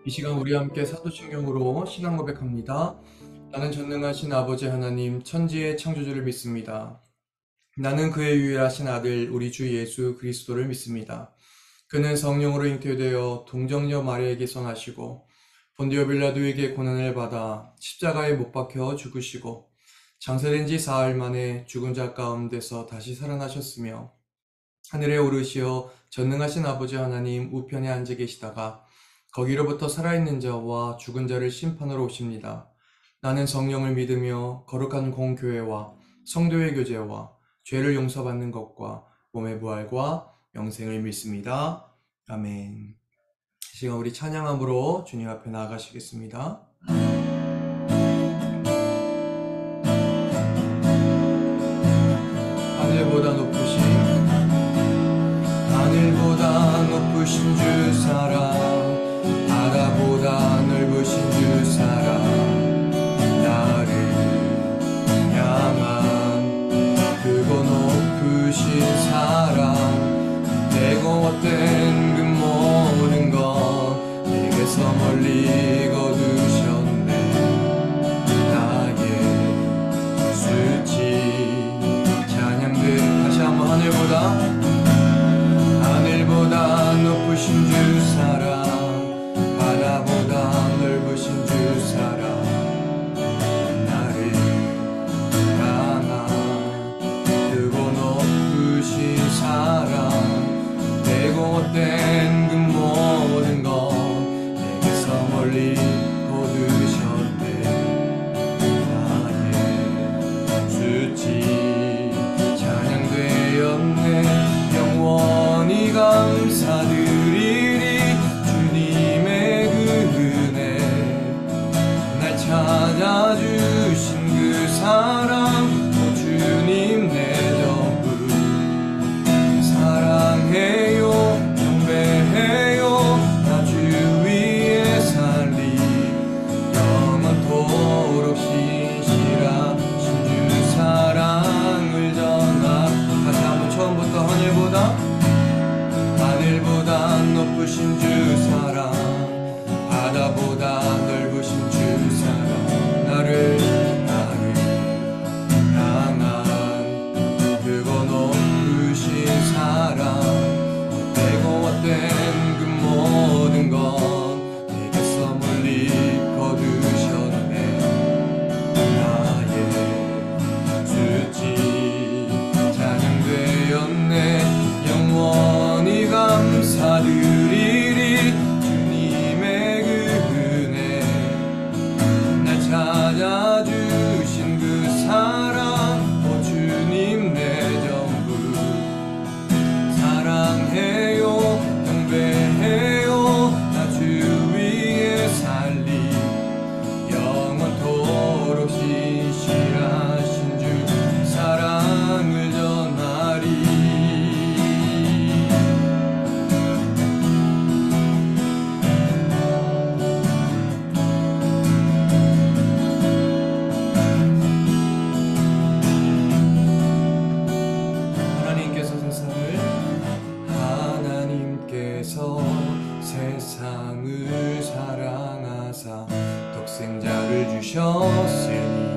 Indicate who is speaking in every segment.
Speaker 1: 이 시간 우리 함께 사도신경으로 신앙 고백합니다. 나는 전능하신 아버지 하나님, 천지의 창조주를 믿습니다. 나는 그의 유일하신 아들, 우리 주 예수 그리스도를 믿습니다. 그는 성령으로 잉태되어 동정녀 마리아에게서 나시고 본디오 빌라도에게 고난을 받아 십자가에 못 박혀 죽으시고 장사된 지 사흘 만에 죽은 자 가운데서 다시 살아나셨으며 하늘에 오르시어 전능하신 아버지 하나님 우편에 앉아 계시다가 거기로부터 살아있는 자와 죽은 자를 심판하러 오십니다. 나는 성령을 믿으며 거룩한 공교회와 성도의 교제와 죄를 용서받는 것과 몸의 부활과 영생을 믿습니다. 아멘. 이 시간 우리 찬양함으로 주님 앞에 나아가시겠습니다. 하늘보다 높으신 주 사랑, 바다보다 넓으신 주 사랑, 나를 향한 크고 높으신 사랑, 내고 헛된 그 모든 것 내게서 멀리 거두셨네. 나의 수치 찬양들 다시 한번 하늘보다 높으신 주 사랑, 바다보다 넓으신 주 사랑, 나를 향한 크고 높으신 사랑, 내고 헛된 그 모든 것 내게서 멀리 거두셨네. 나의 수치 찬양되었네. 영원히 감사드리리 주님의 그 은혜, 날 찾아주신 그 사랑, 오 주님 내 전부 사랑해요, 경배해요. 나 주 위에 살리 영원토록 신실하신 주 사랑을 전하. 다시 한번 처음부터 하늘보다 높으신 주 사랑, 바다보다 넓으신 주 사랑, 나를 향한 크고 높으신 사랑, 내고 헛된 그 모든 것 내게서 멀리 거두셨네. 나의 수치 찬양되었네. 영원히 감사드리리 주님의 그 은혜, 날 찾아주신 그 사랑, 오 주님 내 전부 사랑해요, 경배해요. 나 주 위에 살리 영원토록 신실하신 주 사랑을 전하리. 세상을 사랑하사 독생자를 주셨으니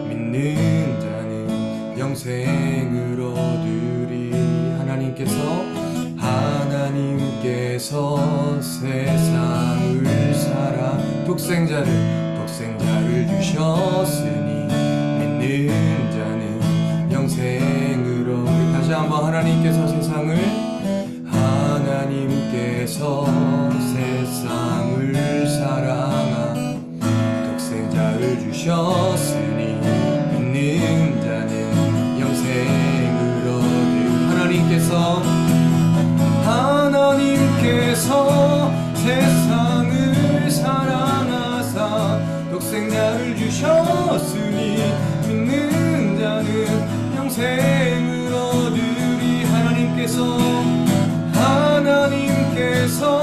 Speaker 1: 믿는 자는 영생을 얻으리. 하나님께서 세상을 독생자를 주셨으니 믿는 자는 영생을 얻으리. 다시 한번 하나님께서 세상을 사랑하 독생자를 주셨으니 믿는 자는 영생을 얻으리. 하나님께서 세상을 사랑하사 독생자를 주셨으니 믿는 자는 영생을 얻으리. 하나님께서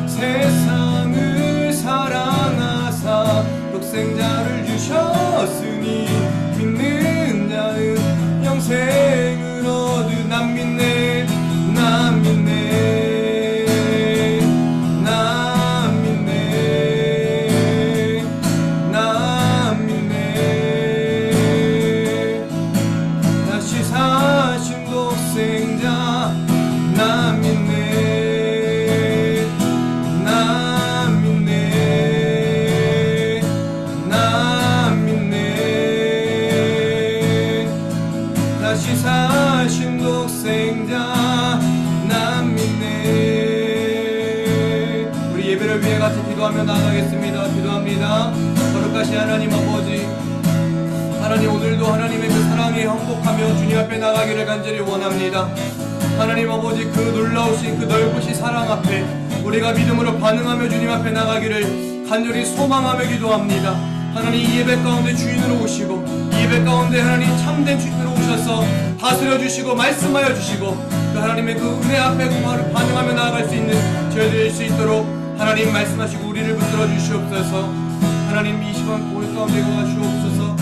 Speaker 1: 세상을 사랑하사 독생자를 주셨으니 믿는 자는 영생을 얻으리. 난 믿네, 난 믿네, 난 믿네. 위해 같이 기도하며 나아가겠습니다. 기도합니다. 거룩하신 하나님 아버지, 하나님 오늘도 하나님의 그 사랑에 행복하며 주님 앞에 나가기를 간절히 원합니다. 하나님 아버지, 그 놀라우신 그 넓으신 사랑 앞에 우리가 믿음으로 반응하며 주님 앞에 나가기를 간절히 소망하며 기도합니다. 하나님 이 예배 가운데 주인으로 오시고 이 예배 가운데 하나님 참된 주인으로 오셔서 다스려 주시고 말씀하여 주시고 그 하나님의 그 은혜 앞에 반응하며 나아갈 수 있는 저희들 될 수 있도록 하나님 말씀하시고 우리를 붙들어 주시옵소서. 하나님 이 시간 오늘 가운데 거하 주옵소서.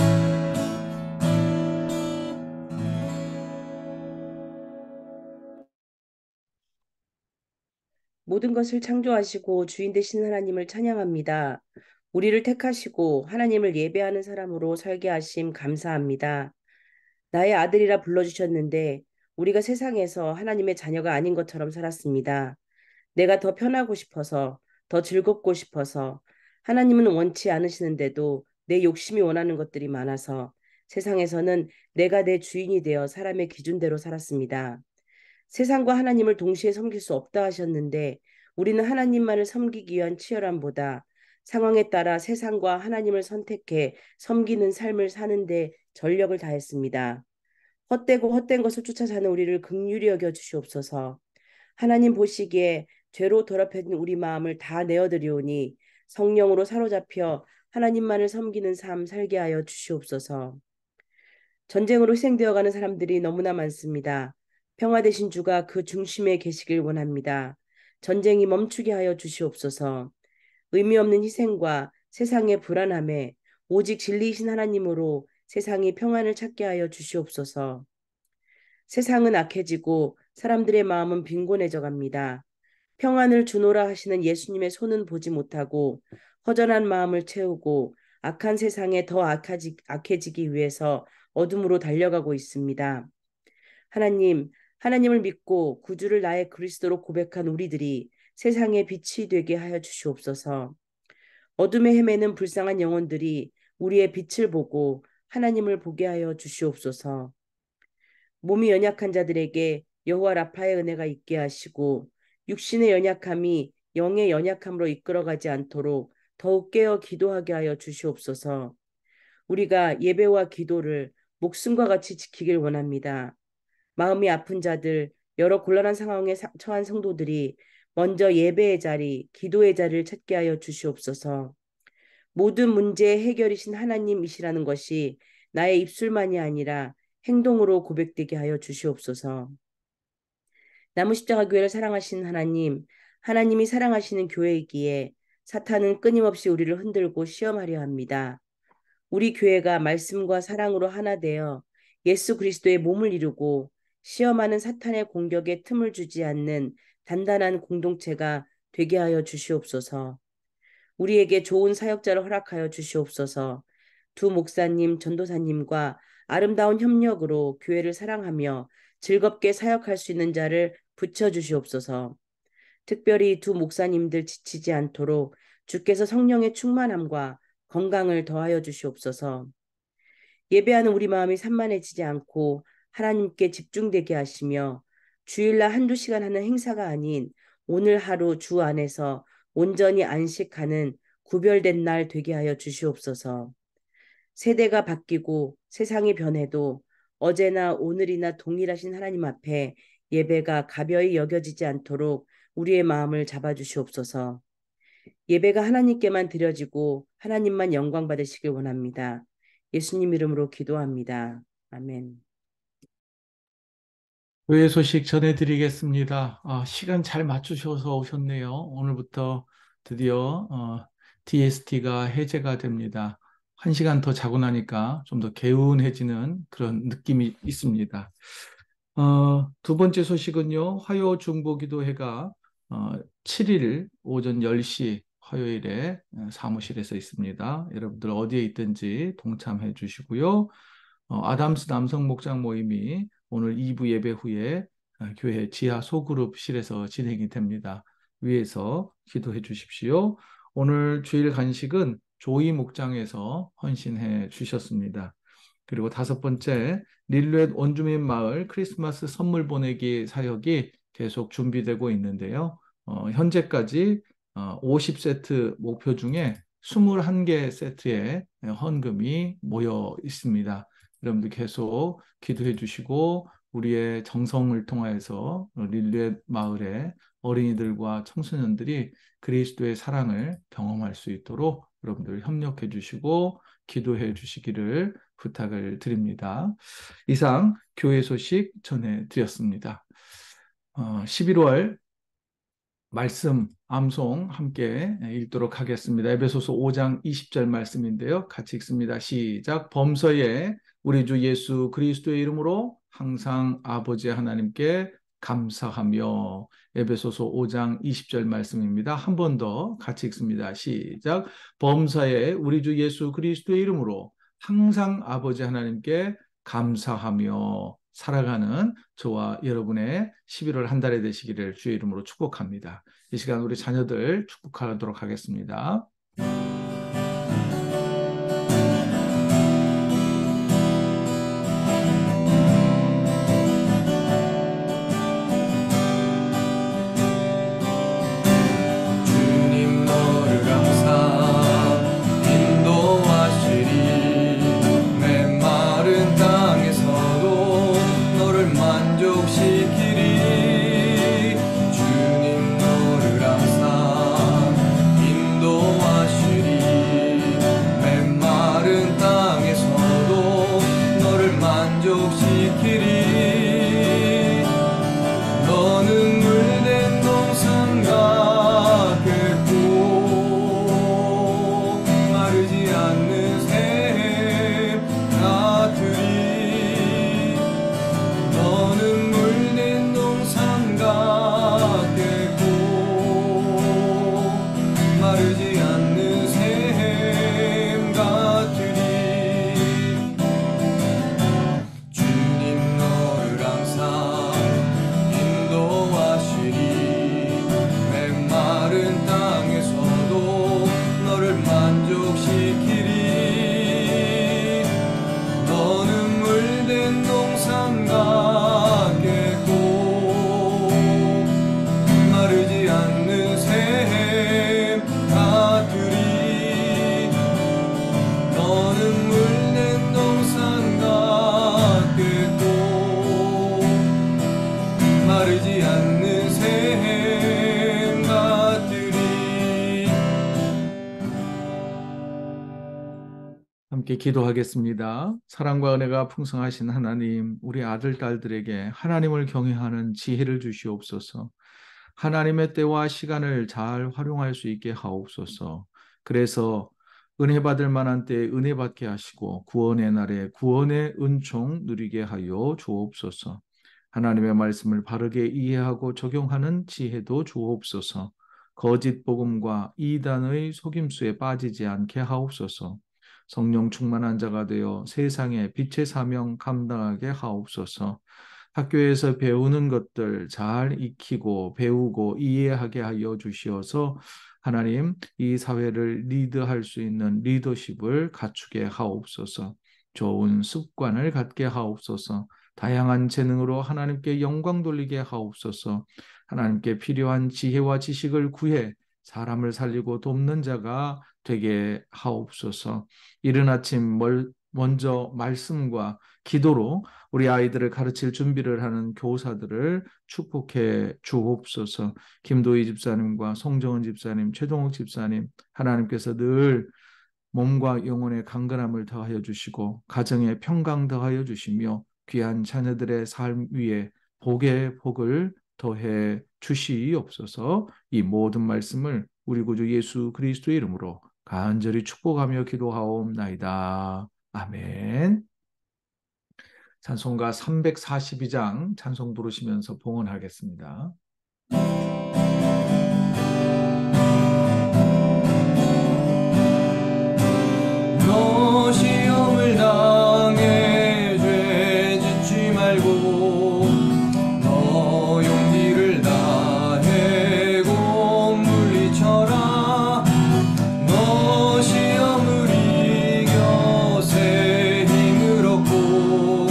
Speaker 2: 모든 것을 창조하시고 주인 되신 하나님을 찬양합니다. 우리를 택하시고 하나님을 예배하는 사람으로 살게 하심 감사합니다. 나의 아들이라 불러주셨는데 우리가 세상에서 하나님의 자녀가 아닌 것처럼 살았습니다. 내가 더 편하고 싶어서, 더 즐겁고 싶어서, 하나님은 원치 않으시는데도 내 욕심이 원하는 것들이 많아서 세상에서는 내가 내 주인이 되어 사람의 기준대로 살았습니다. 세상과 하나님을 동시에 섬길 수 없다 하셨는데 우리는 하나님만을 섬기기 위한 치열함보다 상황에 따라 세상과 하나님을 선택해 섬기는 삶을 사는데 전력을 다했습니다. 헛되고 헛된 것을 쫓아 사는 우리를 긍휼히 여겨 주시옵소서. 하나님 보시기에 죄로 더럽혀진 우리 마음을 다 내어드리오니 성령으로 사로잡혀 하나님만을 섬기는 삶 살게 하여 주시옵소서. 전쟁으로 희생되어가는 사람들이 너무나 많습니다. 평화 되신 주가 그 중심에 계시길 원합니다. 전쟁이 멈추게 하여 주시옵소서. 의미 없는 희생과 세상의 불안함에 오직 진리이신 하나님으로 세상이 평안을 찾게 하여 주시옵소서. 세상은 악해지고 사람들의 마음은 빈곤해져 갑니다. 평안을 주노라 하시는 예수님의 손은 보지 못하고 허전한 마음을 채우고 악한 세상에 더 악해지기 위해서 어둠으로 달려가고 있습니다. 하나님, 하나님을 믿고 구주를 나의 그리스도로 고백한 우리들이 세상의 빛이 되게 하여 주시옵소서. 어둠에 헤매는 불쌍한 영혼들이 우리의 빛을 보고 하나님을 보게 하여 주시옵소서. 몸이 연약한 자들에게 여호와 라파의 은혜가 있게 하시고 육신의 연약함이 영의 연약함으로 이끌어가지 않도록 더욱 깨어 기도하게 하여 주시옵소서. 우리가 예배와 기도를 목숨과 같이 지키길 원합니다. 마음이 아픈 자들, 여러 곤란한 상황에 처한 성도들이 먼저 예배의 자리, 기도의 자리를 찾게 하여 주시옵소서. 모든 문제의 해결이신 하나님이시라는 것이 나의 입술만이 아니라 행동으로 고백되게 하여 주시옵소서. 나무 십자가 교회를 사랑하시는 하나님, 하나님이 사랑하시는 교회이기에 사탄은 끊임없이 우리를 흔들고 시험하려 합니다. 우리 교회가 말씀과 사랑으로 하나 되어 예수 그리스도의 몸을 이루고 시험하는 사탄의 공격에 틈을 주지 않는 단단한 공동체가 되게 하여 주시옵소서. 우리에게 좋은 사역자를 허락하여 주시옵소서. 두 목사님, 전도사님과 아름다운 협력으로 교회를 사랑하며 즐겁게 사역할 수 있는 자를 붙여주시옵소서. 특별히 두 목사님들 지치지 않도록 주께서 성령의 충만함과 건강을 더하여 주시옵소서. 예배하는 우리 마음이 산만해지지 않고 하나님께 집중되게 하시며 주일날 한두 시간 하는 행사가 아닌 오늘 하루 주 안에서 온전히 안식하는 구별된 날 되게 하여 주시옵소서. 세대가 바뀌고 세상이 변해도 어제나 오늘이나 동일하신 하나님 앞에 예배가 가벼이 여겨지지 않도록 우리의 마음을 잡아주시옵소서. 예배가 하나님께만 드려지고 하나님만 영광 받으시길 원합니다. 예수님 이름으로 기도합니다. 아멘.
Speaker 3: 교회 소식 전해드리겠습니다. 시간 잘 맞추셔서 오셨네요. 오늘부터 드디어 DST가 해제가 됩니다. 1시간 더 자고 나니까 좀 더 개운해지는 그런 느낌이 있습니다. 두 번째 소식은요. 화요 중보기도회가 7일 오전 10시 화요일에 사무실에서 있습니다. 여러분들 어디에 있든지 동참해 주시고요. 아담스 남성 목장 모임이 오늘 2부 예배 후에 교회 지하 소그룹실에서 진행이 됩니다. 위에서 기도해 주십시오. 오늘 주일 간식은 조이 목장에서 헌신해 주셨습니다. 그리고 다섯 번째, 릴렛 원주민 마을 크리스마스 선물 보내기 사역이 계속 준비되고 있는데요. 현재까지 50세트 목표 중에 21개 세트의 헌금이 모여 있습니다. 여러분들 계속 기도해 주시고 우리의 정성을 통하여서 릴레 마을의 어린이들과 청소년들이 그리스도의 사랑을 경험할 수 있도록 여러분들 협력해 주시고 기도해 주시기를 부탁을 드립니다. 이상 교회 소식 전해드렸습니다. 11월 말씀 암송 함께 읽도록 하겠습니다. 에베소서 5장 20절 말씀인데요. 같이 읽습니다. 시작. 범서에 우리 주 예수 그리스도의 이름으로 항상 아버지 하나님께 감사하며. 에베소서 5장 20절 말씀입니다. 한 번 더 같이 읽습니다. 시작. 범사에 우리 주 예수 그리스도의 이름으로 항상 아버지 하나님께 감사하며 살아가는 저와 여러분의 11월 한 달이 되시기를 주의 이름으로 축복합니다. 이 시간 우리 자녀들 축복하도록 하겠습니다.
Speaker 1: 주님 너를 항상 인도하시리 메마른 땅에서도 너를 만족시키리 주님 너를 항상 인도하시리 메마른 땅에서도 너를 만족시키리 너는 물된 동산과 겠고 마르지 않는 샘 같으리 너는 물된 동산과 겠고 마르지 않는 샘 같으리 주님 너를 항상 인도하시리 메마른 땅에서도 너를 만족시키리 너는 물된 동산 같겠고 마르지 않는 샘 같으리 너는 물된 동산 같겠고 마르지 않는 샘 같으리.
Speaker 3: 함께 기도하겠습니다. 사랑과 은혜가 풍성하신 하나님, 우리 아들, 딸들에게 하나님을 경외하는 지혜를 주시옵소서. 하나님의 때와 시간을 잘 활용할 수 있게 하옵소서. 그래서 은혜 받을 만한 때에 은혜 받게 하시고 구원의 날에 구원의 은총 누리게 하여 주옵소서. 하나님의 말씀을 바르게 이해하고 적용하는 지혜도 주옵소서. 거짓 복음과 이단의 속임수에 빠지지 않게 하옵소서. 성령 충만한 자가 되어 세상의 빛의 사명 감당하게 하옵소서. 학교에서 배우는 것들 잘 익히고 배우고 이해하게 하여 주시어서 하나님 이 사회를 리드할 수 있는 리더십을 갖추게 하옵소서. 좋은 습관을 갖게 하옵소서. 다양한 재능으로 하나님께 영광 돌리게 하옵소서. 하나님께 필요한 지혜와 지식을 구해 사람을 살리고 돕는 자가 되게 하옵소서. 이른 아침 먼저 말씀과 기도로 우리 아이들을 가르칠 준비를 하는 교사들을 축복해 주옵소서. 김도희 집사님과 송정은 집사님, 최동욱 집사님, 하나님께서 늘 몸과 영혼의 강건함을 더하여 주시고 가정의 평강 더하여 주시며 귀한 자녀들의 삶 위에 복의 복을 더해 주시옵소서. 이 모든 말씀을 우리 구주 예수 그리스도의 이름으로 간절히 축복하며 기도하옵나이다. 아멘. 찬송가 342장 찬송 부르시면서 봉헌하겠습니다.
Speaker 1: 너 시험을 당해 죄 짓지 말고 너 용기를 다해고 물리쳐라 너 시험을 이겨 새 힘을 얻고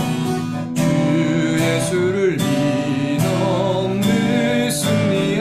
Speaker 1: 주 예수를 믿어 늘 승리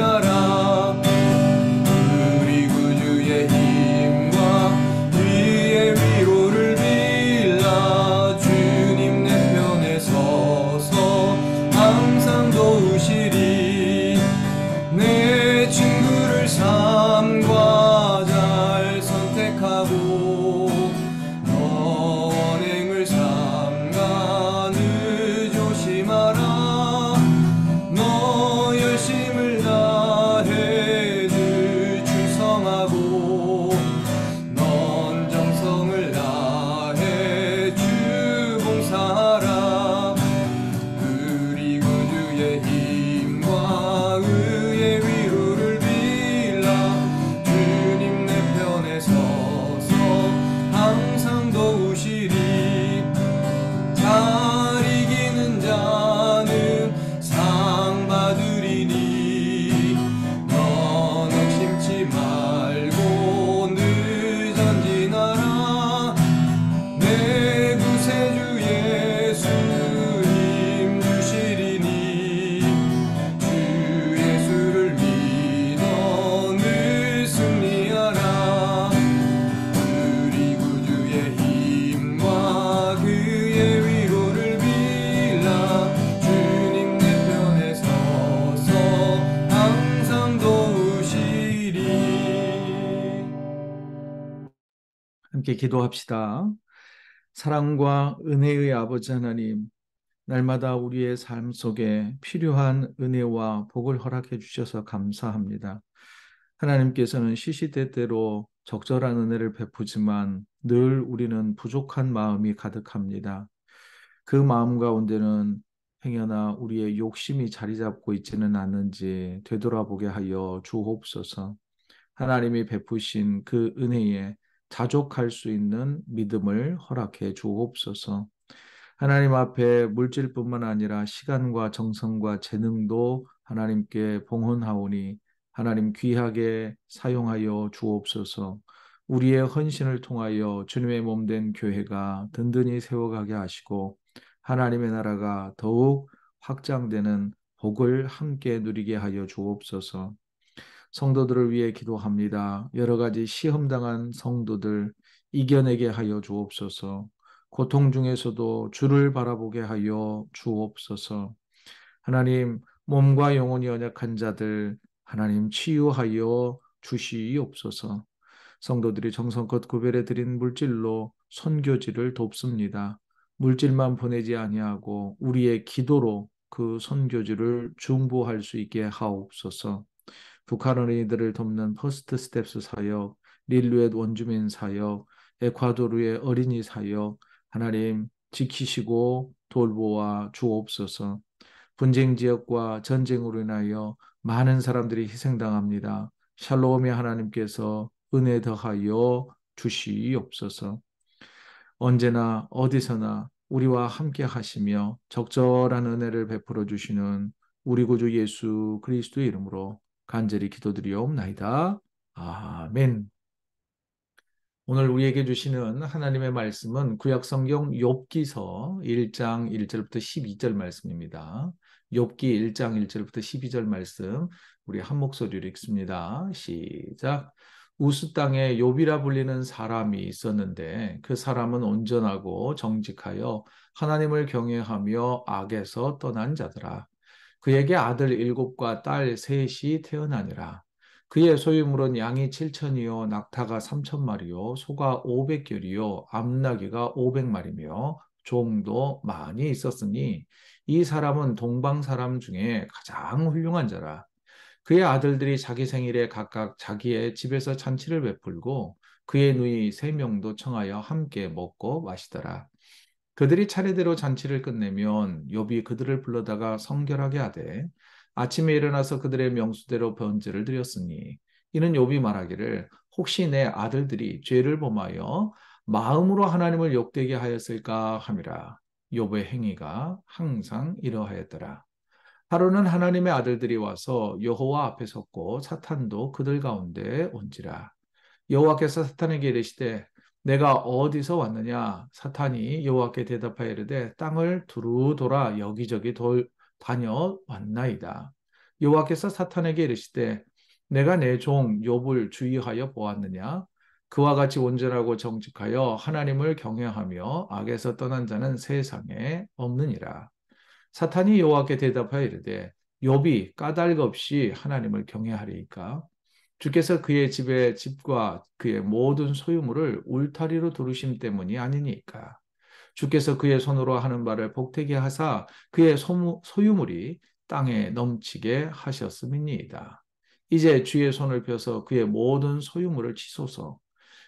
Speaker 3: 함께 기도합시다. 사랑과 은혜의 아버지 하나님, 날마다 우리의 삶 속에 필요한 은혜와 복을 허락해 주셔서 감사합니다. 하나님께서는 시시때때로 적절한 은혜를 베푸지만 늘 우리는 부족한 마음이 가득합니다. 그 마음 가운데는 행여나 우리의 욕심이 자리 잡고 있지는 않는지 되돌아보게 하여 주옵소서. 하나님이 베푸신 그 은혜에 자족할 수 있는 믿음을 허락해 주옵소서. 하나님 앞에 물질뿐만 아니라 시간과 정성과 재능도 하나님께 봉헌하오니 하나님 귀하게 사용하여 주옵소서. 우리의 헌신을 통하여 주님의 몸된 교회가 든든히 세워가게 하시고 하나님의 나라가 더욱 확장되는 복을 함께 누리게 하여 주옵소서. 성도들을 위해 기도합니다. 여러 가지 시험당한 성도들 이겨내게 하여 주옵소서. 고통 중에서도 주를 바라보게 하여 주옵소서. 하나님, 몸과 영혼이 연약한 자들 하나님 치유하여 주시옵소서. 성도들이 정성껏 구별해 드린 물질로 선교지를 돕습니다. 물질만 보내지 아니하고 우리의 기도로 그 선교지를 중보할 수 있게 하옵소서. 북한 어린이들을 돕는 퍼스트 스텝스 사역, 릴루엣 원주민 사역, 에콰도르의 어린이 사역, 하나님 지키시고 돌보아 주옵소서. 분쟁 지역과 전쟁으로 인하여 많은 사람들이 희생당합니다. 샬롬의 하나님께서 은혜 더하여 주시옵소서. 언제나 어디서나 우리와 함께 하시며 적절한 은혜를 베풀어 주시는 우리 구주 예수 그리스도의 이름으로 간절히 기도드리옵나이다. 아멘. 오늘 우리에게 주시는 하나님의 말씀은 구약성경 욥기서 1장 1절부터 12절 말씀입니다. 욥기 1장 1절부터 12절 말씀 우리 한 목소리로 읽습니다. 시작. 우스 땅에 욥이라 불리는 사람이 있었는데 그 사람은 온전하고 정직하여 하나님을 경외하며 악에서 떠난 자더라. 그에게 아들 7과 딸 3이 태어나니라. 그의 소유물은 양이 7천이요 낙타가 3,000마리요 소가 500결이요 암나귀가 500마리며 종도 많이 있었으니 이 사람은 동방 사람 중에 가장 훌륭한 자라. 그의 아들들이 자기 생일에 각각 자기의 집에서 잔치를 베풀고 그의 누이 3명도 청하여 함께 먹고 마시더라. 그들이 차례대로 잔치를 끝내면 욥이 그들을 불러다가 성결하게 하되 아침에 일어나서 그들의 명수대로 번제를 드렸으니 이는 욥이 말하기를 혹시 내 아들들이 죄를 범하여 마음으로 하나님을 욕되게 하였을까 함이라. 욥의 행위가 항상 이러하였더라. 하루는 하나님의 아들들이 와서 여호와 앞에 섰고 사탄도 그들 가운데 온지라. 여호와께서 사탄에게 이르시되 내가 어디서 왔느냐? 사탄이 여호와께 대답하여 이르되 땅을 두루 돌아 여기저기 다녀왔나이다. 여호와께서 사탄에게 이르시되 내가 내 종 욥을 주의하여 보았느냐? 그와 같이 온전하고 정직하여 하나님을 경외하며 악에서 떠난 자는 세상에 없느니라. 사탄이 여호와께 대답하여 이르되 욥이 까닭 없이 하나님을 경외하리이까? 주께서 그의 집과 그의 모든 소유물을 울타리로 두르심 때문이 아니니까. 주께서 그의 손으로 하는 바를 복되게 하사 그의 소유물이 땅에 넘치게 하셨음이니이다. 이제 주의 손을 펴서 그의 모든 소유물을 치소서.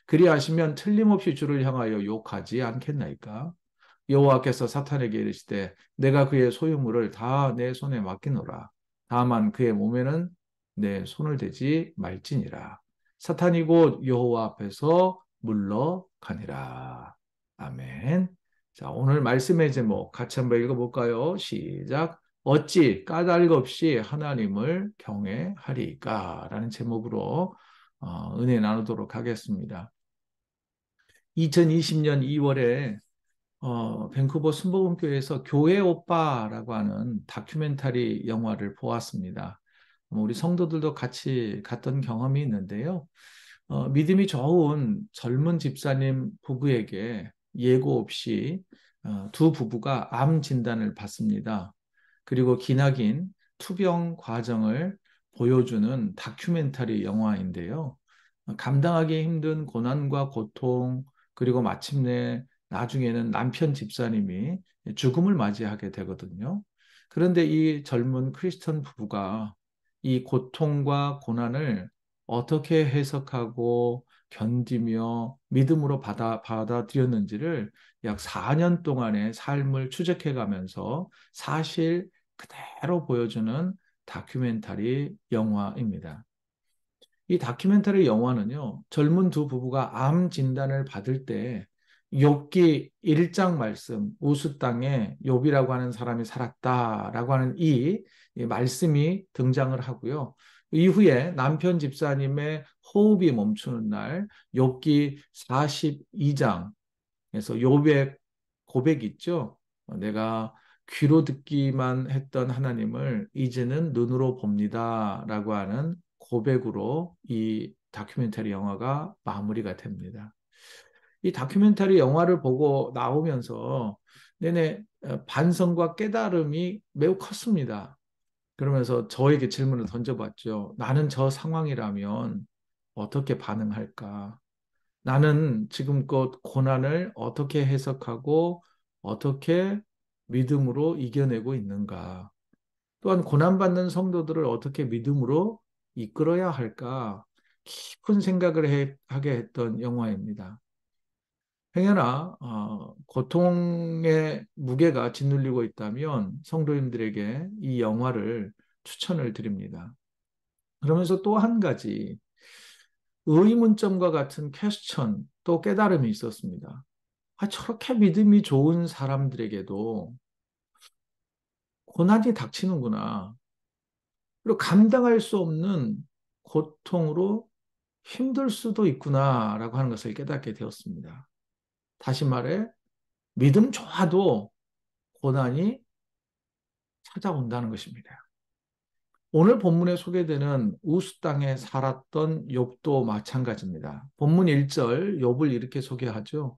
Speaker 3: 그리하시면 틀림없이 주를 향하여 욕하지 않겠나이까? 여호와께서 사탄에게 이르시되 내가 그의 소유물을 다 내 손에 맡기노라. 다만 그의 몸에는 내 손을 대지 말지니라. 사탄이 곧 여호와 앞에서 물러가니라. 아멘. 자, 오늘 말씀의 제목 같이 한번 읽어볼까요? 시작. 어찌 까닭 없이 하나님을 경외하리까? 라는 제목으로 은혜 나누도록 하겠습니다. 2020년 2월에 밴쿠버 순복음교회에서 교회 오빠라고 하는 다큐멘터리 영화를 보았습니다. 우리 성도들도 같이 갔던 경험이 있는데요. 믿음이 좋은 젊은 집사님 부부에게 예고 없이 두 부부가 암 진단을 받습니다. 그리고 기나긴 투병 과정을 보여주는 다큐멘터리 영화인데요. 감당하기 힘든 고난과 고통, 그리고 마침내 나중에는 남편 집사님이 죽음을 맞이하게 되거든요. 그런데 이 젊은 크리스천 부부가 이 고통과 고난을 어떻게 해석하고 견디며 믿음으로 받아들였는지를 약 4년 동안의 삶을 추적해 가면서 사실 그대로 보여주는 다큐멘터리 영화입니다. 이 다큐멘터리 영화는요, 젊은 두 부부가 암 진단을 받을 때 욥기 1장 말씀, 우스 땅에 욥이라고 하는 사람이 살았다라고 하는 이 말씀이 등장을 하고요. 이후에 남편 집사님의 호흡이 멈추는 날, 욥기 42장에서 욥의 고백 있죠. 내가 귀로 듣기만 했던 하나님을 이제는 눈으로 봅니다라고 하는 고백으로 이 다큐멘터리 영화가 마무리가 됩니다. 이 다큐멘터리 영화를 보고 나오면서 내내 반성과 깨달음이 매우 컸습니다. 그러면서 저에게 질문을 던져봤죠. 나는 저 상황이라면 어떻게 반응할까? 나는 지금껏 고난을 어떻게 해석하고 어떻게 믿음으로 이겨내고 있는가? 또한 고난받는 성도들을 어떻게 믿음으로 이끌어야 할까? 깊은 생각을 하게 했던 영화입니다. 행여나 고통의 무게가 짓눌리고 있다면 성도님들에게 이 영화를 추천을 드립니다. 그러면서 또 한 가지 의문점과 같은 퀘스천 또 깨달음이 있었습니다. 저렇게 믿음이 좋은 사람들에게도 고난이 닥치는구나. 그리고 감당할 수 없는 고통으로 힘들 수도 있구나라고 하는 것을 깨닫게 되었습니다. 다시 말해, 믿음 좋아도 고난이 찾아온다는 것입니다. 오늘 본문에 소개되는 우스 땅에 살았던 욥도 마찬가지입니다. 본문 1절 욥을 이렇게 소개하죠.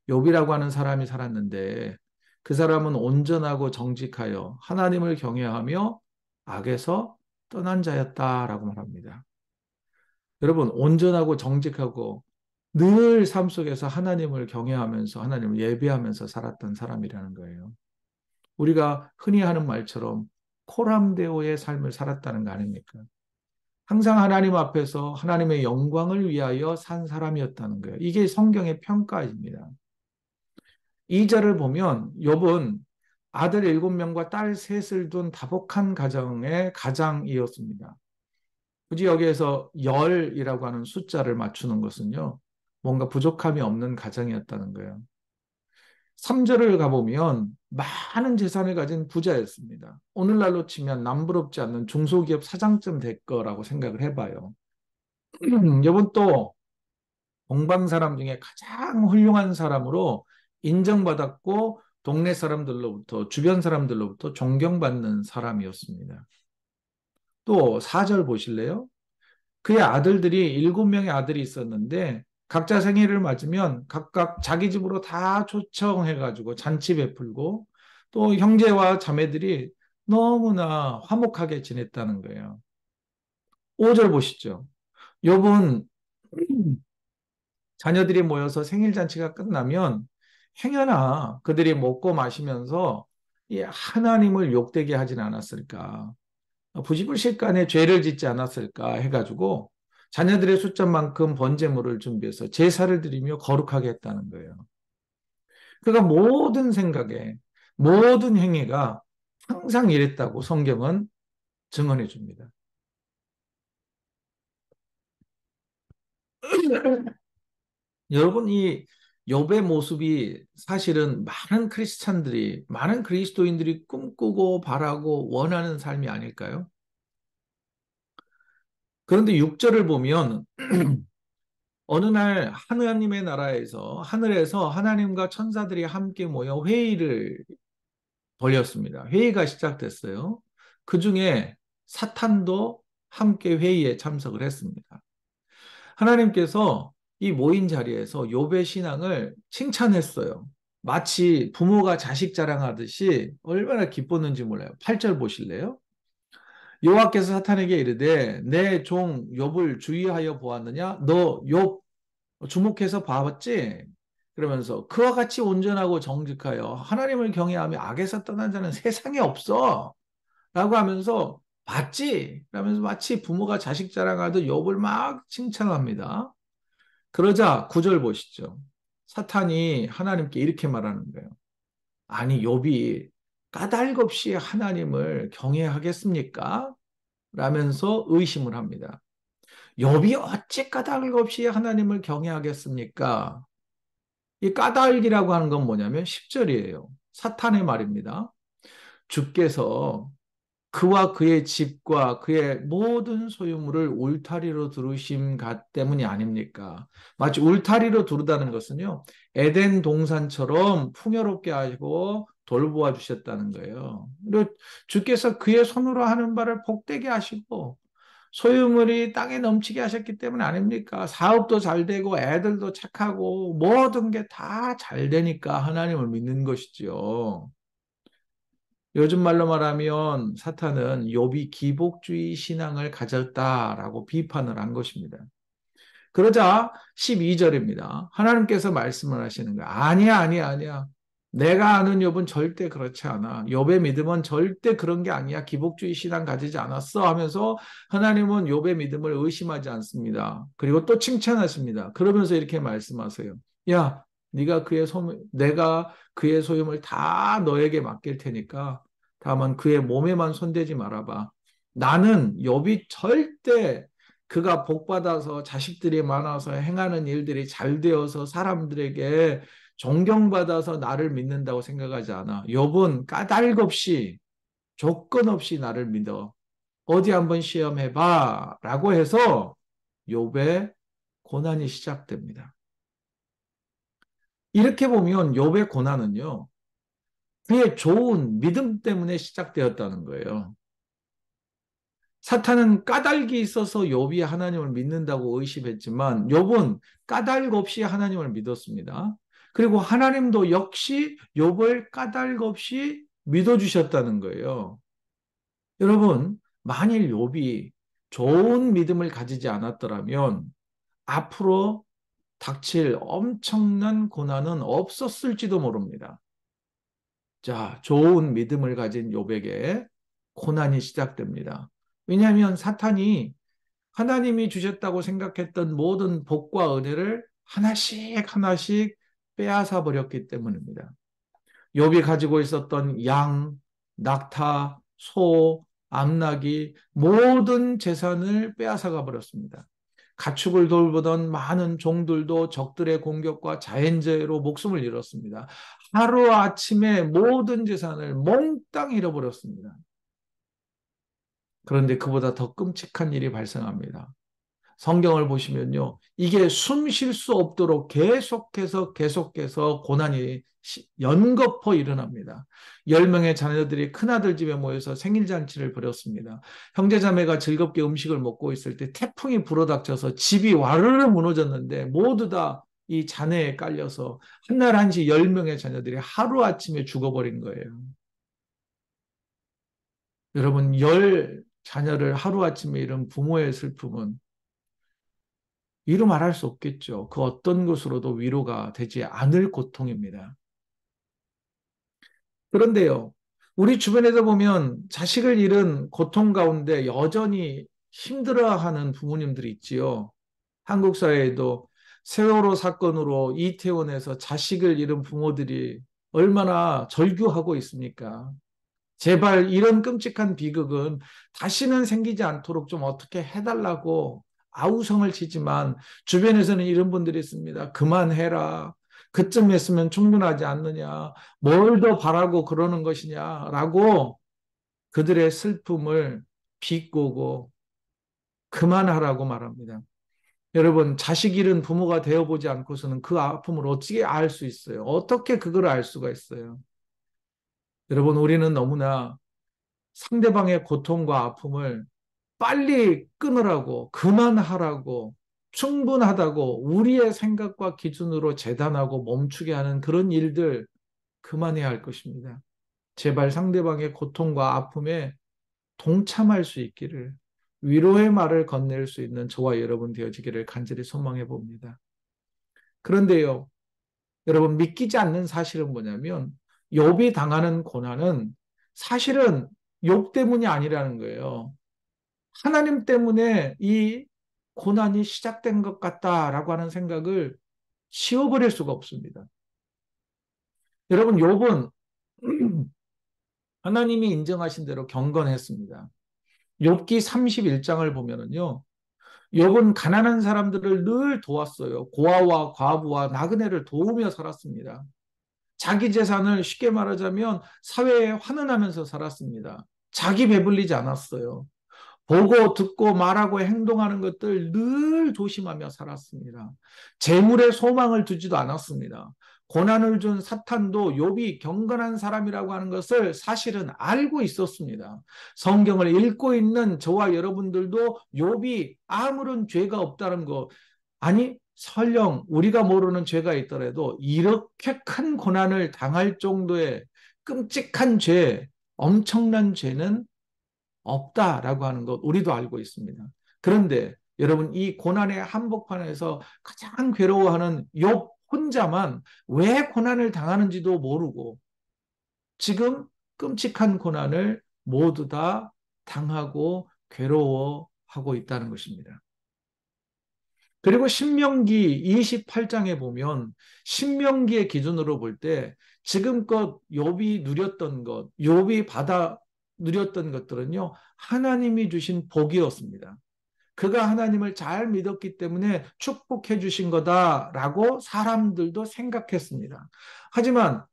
Speaker 3: 욥이라고 하는 사람이 살았는데 그 사람은 온전하고 정직하여 하나님을 경외하며 악에서 떠난 자였다라고 말합니다. 여러분, 온전하고 정직하고 늘 삶 속에서 하나님을 경외하면서 하나님을 예배하면서 살았던 사람이라는 거예요. 우리가 흔히 하는 말처럼 코람데오의 삶을 살았다는 거 아닙니까? 항상 하나님 앞에서 하나님의 영광을 위하여 산 사람이었다는 거예요. 이게 성경의 평가입니다. 2절을 보면 욥은 아들 7명과 딸 셋을 둔 다복한 가정의 가장이었습니다. 굳이 여기에서 열이라고 하는 숫자를 맞추는 것은요, 뭔가 부족함이 없는 가정이었다는 거예요. 3절을 가보면 많은 재산을 가진 부자였습니다. 오늘날로 치면 남부럽지 않는 중소기업 사장쯤 될 거라고 생각을 해봐요. 이번 또 동방 사람 중에 가장 훌륭한 사람으로 인정받았고 동네 사람들로부터 주변 사람들로부터 존경받는 사람이었습니다. 또 4절 보실래요? 그의 아들들이 7명의 아들이 있었는데 각자 생일을 맞으면 각각 자기 집으로 다 초청해가지고 잔치 베풀고 또 형제와 자매들이 너무나 화목하게 지냈다는 거예요. 5절 보시죠. 욥은 자녀들이 모여서 생일 잔치가 끝나면 행여나 그들이 먹고 마시면서 이 하나님을 욕되게 하진 않았을까? 부지불식간에 죄를 짓지 않았을까 해가지고 자녀들의 숫자만큼 번제물을 준비해서 제사를 드리며 거룩하게 했다는 거예요. 그가 모든 생각에 모든 행위가 항상 이랬다고 성경은 증언해 줍니다. 여러분 이 욥의 모습이 사실은 많은 크리스찬들이 많은 그리스도인들이 꿈꾸고 바라고 원하는 삶이 아닐까요? 그런데 6절을 보면 어느 날 하느님의 나라에서 하늘에서 하나님과 천사들이 함께 모여 회의를 벌였습니다. 회의가 시작됐어요. 그 중에 사탄도 함께 회의에 참석을 했습니다. 하나님께서 이 모인 자리에서 욥의 신앙을 칭찬했어요. 마치 부모가 자식 자랑하듯이 얼마나 기뻤는지 몰라요. 8절 보실래요? 여호와께서 사탄에게 이르되 내 종 욥을 주의하여 보았느냐? 너 욥 주목해서 봐봤지? 그러면서 그와 같이 온전하고 정직하여 하나님을 경외하며 악에서 떠난 자는 세상에 없어. 라고 하면서 봤지? 라면서 마치 부모가 자식 자랑하듯 욥을 막 칭찬합니다. 그러자 9절 보시죠. 사탄이 하나님께 이렇게 말하는 거예요. 아니, 욥이 까닭 없이 하나님을 경외하겠습니까? 라면서 의심을 합니다. 욥이 어찌 까닭 없이 하나님을 경외하겠습니까? 이 까닭이라고 하는 건 뭐냐면 10절이에요. 사탄의 말입니다. 주께서 그와 그의 집과 그의 모든 소유물을 울타리로 두르심 때문이 아닙니까? 마치 울타리로 두르다는 것은요, 에덴 동산처럼 풍요롭게 하시고 돌보아 주셨다는 거예요. 그리고 주께서 그의 손으로 하는 바를 복되게 하시고 소유물이 땅에 넘치게 하셨기 때문 아닙니까? 사업도 잘 되고 애들도 착하고 모든 게 다 잘 되니까 하나님을 믿는 것이지요. 요즘 말로 말하면 사탄은 욥이 기복주의 신앙을 가졌다라고 비판을 한 것입니다. 그러자 12절입니다. 하나님께서 말씀을 하시는 거야. 아니야, 아니야, 아니야. 내가 아는 욥은 절대 그렇지 않아. 욥의 믿음은 절대 그런 게 아니야. 기복주의 신앙 가지지 않았어 하면서 하나님은 욥의 믿음을 의심하지 않습니다. 그리고 또 칭찬하십니다. 그러면서 이렇게 말씀하세요. 야, 내가 그의 소유물 다 너에게 맡길 테니까 다만 그의 몸에만 손대지 말아봐. 나는 욥이 절대 그가 복받아서 자식들이 많아서 행하는 일들이 잘 되어서 사람들에게 존경받아서 나를 믿는다고 생각하지 않아. 욥은 까닭 없이 조건 없이 나를 믿어. 어디 한번 시험해봐 라고 해서 욥의 고난이 시작됩니다. 이렇게 보면 욥의 고난은요, 그의 좋은 믿음 때문에 시작되었다는 거예요. 사탄은 까닭이 있어서 욥이 하나님을 믿는다고 의심했지만 욥은 까닭 없이 하나님을 믿었습니다. 그리고 하나님도 역시 욥을 까닭 없이 믿어주셨다는 거예요. 여러분, 만일 욥이 좋은 믿음을 가지지 않았더라면 앞으로 닥칠 엄청난 고난은 없었을지도 모릅니다. 자, 좋은 믿음을 가진 욥에게 고난이 시작됩니다. 왜냐하면 사탄이 하나님이 주셨다고 생각했던 모든 복과 은혜를 하나씩 하나씩 빼앗아 버렸기 때문입니다. 욥이 가지고 있었던 양, 낙타, 소, 암나기 모든 재산을 빼앗아가 버렸습니다. 가축을 돌보던 많은 종들도 적들의 공격과 자연재해로 목숨을 잃었습니다. 하루아침에 모든 재산을 몽땅 잃어버렸습니다. 그런데 그보다 더 끔찍한 일이 발생합니다. 성경을 보시면요. 이게 숨 쉴 수 없도록 계속해서 고난이 연거푸 일어납니다. 10명의 자녀들이 큰아들 집에 모여서 생일잔치를 벌였습니다. 형제자매가 즐겁게 음식을 먹고 있을 때 태풍이 불어닥쳐서 집이 와르르 무너졌는데 모두 다 이 잔해에 깔려서 한날 한시 10명의 자녀들이 하루아침에 죽어버린 거예요. 여러분, 10자녀를 하루아침에 잃은 부모의 슬픔은 이루 말할 수 없겠죠. 그 어떤 것으로도 위로가 되지 않을 고통입니다. 그런데요, 우리 주변에서 보면 자식을 잃은 고통 가운데 여전히 힘들어하는 부모님들이 있지요. 한국 사회에도 세월호 사건으로 이태원에서 자식을 잃은 부모들이 얼마나 절규하고 있습니까? 제발 이런 끔찍한 비극은 다시는 생기지 않도록 좀 어떻게 해달라고 아우성을 치지만 주변에서는 이런 분들이 있습니다. 그만해라. 그쯤 했으면 충분하지 않느냐. 뭘 더 바라고 그러는 것이냐라고 그들의 슬픔을 비꼬고 그만하라고 말합니다. 여러분, 자식 잃은 부모가 되어보지 않고서는 그 아픔을 어떻게 알 수 있어요? 어떻게 그걸 알 수가 있어요? 여러분, 우리는 너무나 상대방의 고통과 아픔을 빨리 끊으라고, 그만하라고, 충분하다고 우리의 생각과 기준으로 재단하고 멈추게 하는 그런 일들 그만해야 할 것입니다. 제발 상대방의 고통과 아픔에 동참할 수 있기를, 위로의 말을 건넬 수 있는 저와 여러분 되어지기를 간절히 소망해 봅니다. 그런데요, 여러분 믿기지 않는 사실은 뭐냐면 욥이 당하는 고난은 사실은 욥 때문이 아니라는 거예요. 하나님 때문에 이 고난이 시작된 것 같다라고 하는 생각을 지워버릴 수가 없습니다. 여러분, 욥은 하나님이 인정하신 대로 경건했습니다. 욥기 31장을 보면은요, 욥은 가난한 사람들을 늘 도왔어요. 고아와 과부와 나그네를 도우며 살았습니다. 자기 재산을 쉽게 말하자면 사회에 환원하면서 살았습니다. 자기 배불리지 않았어요. 보고 듣고 말하고 행동하는 것들 늘 조심하며 살았습니다. 재물에 소망을 두지도 않았습니다. 고난을 준 사탄도 욥이 경건한 사람이라고 하는 것을 사실은 알고 있었습니다. 성경을 읽고 있는 저와 여러분들도 욥이 아무런 죄가 없다는 거, 아니 설령 우리가 모르는 죄가 있더라도 이렇게 큰 고난을 당할 정도의 끔찍한 죄, 엄청난 죄는 없다라고 하는 것 우리도 알고 있습니다. 그런데 여러분, 이 고난의 한복판에서 가장 괴로워하는 욥 혼자만 왜 고난을 당하는지도 모르고 지금 끔찍한 고난을 모두 다 당하고 괴로워하고 있다는 것입니다. 그리고 신명기 28장에 보면 신명기의 기준으로 볼 때 지금껏 욥이 누렸던 것, 욥이 받아 누렸던 것들은요, 하나님이 주신 복이었습니다. 그가 하나님을 잘 믿었기 때문에 축복해 주신 거다라고 사람들도 생각했습니다. 하지만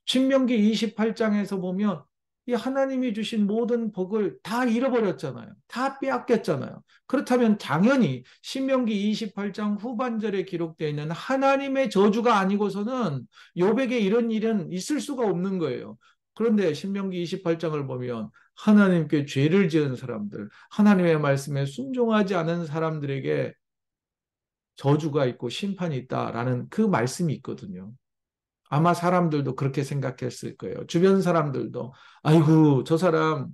Speaker 3: 신명기 28장에서 보면 이 하나님이 주신 모든 복을 다 잃어버렸잖아요. 다 빼앗겼잖아요. 그렇다면 당연히 신명기 28장 후반절에 기록되어 있는 하나님의 저주가 아니고서는 욥에게 이런 일은 있을 수가 없는 거예요. 그런데 신명기 28장을 보면 하나님께 죄를 지은 사람들, 하나님의 말씀에 순종하지 않은 사람들에게 저주가 있고 심판이 있다라는 그 말씀이 있거든요. 아마 사람들도 그렇게 생각했을 거예요. 주변 사람들도 아이고 저 사람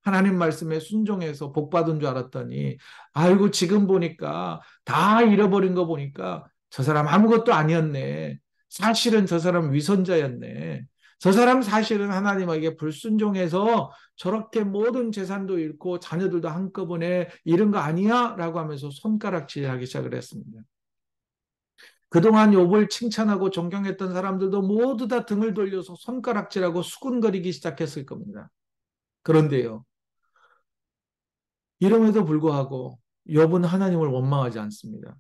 Speaker 3: 하나님 말씀에 순종해서 복 받은 줄 알았더니 아이고 지금 보니까 다 잃어버린 거 보니까 저 사람 아무것도 아니었네. 사실은 저 사람 위선자였네. 저 사람 사실은 하나님에게 불순종해서 저렇게 모든 재산도 잃고 자녀들도 한꺼번에 잃은 거 아니야? 라고 하면서 손가락질하기 시작을 했습니다. 그동안 욥을 칭찬하고 존경했던 사람들도 모두 다 등을 돌려서 손가락질하고 수군거리기 시작했을 겁니다. 그런데요, 이름에도 불구하고 욥은 하나님을 원망하지 않습니다.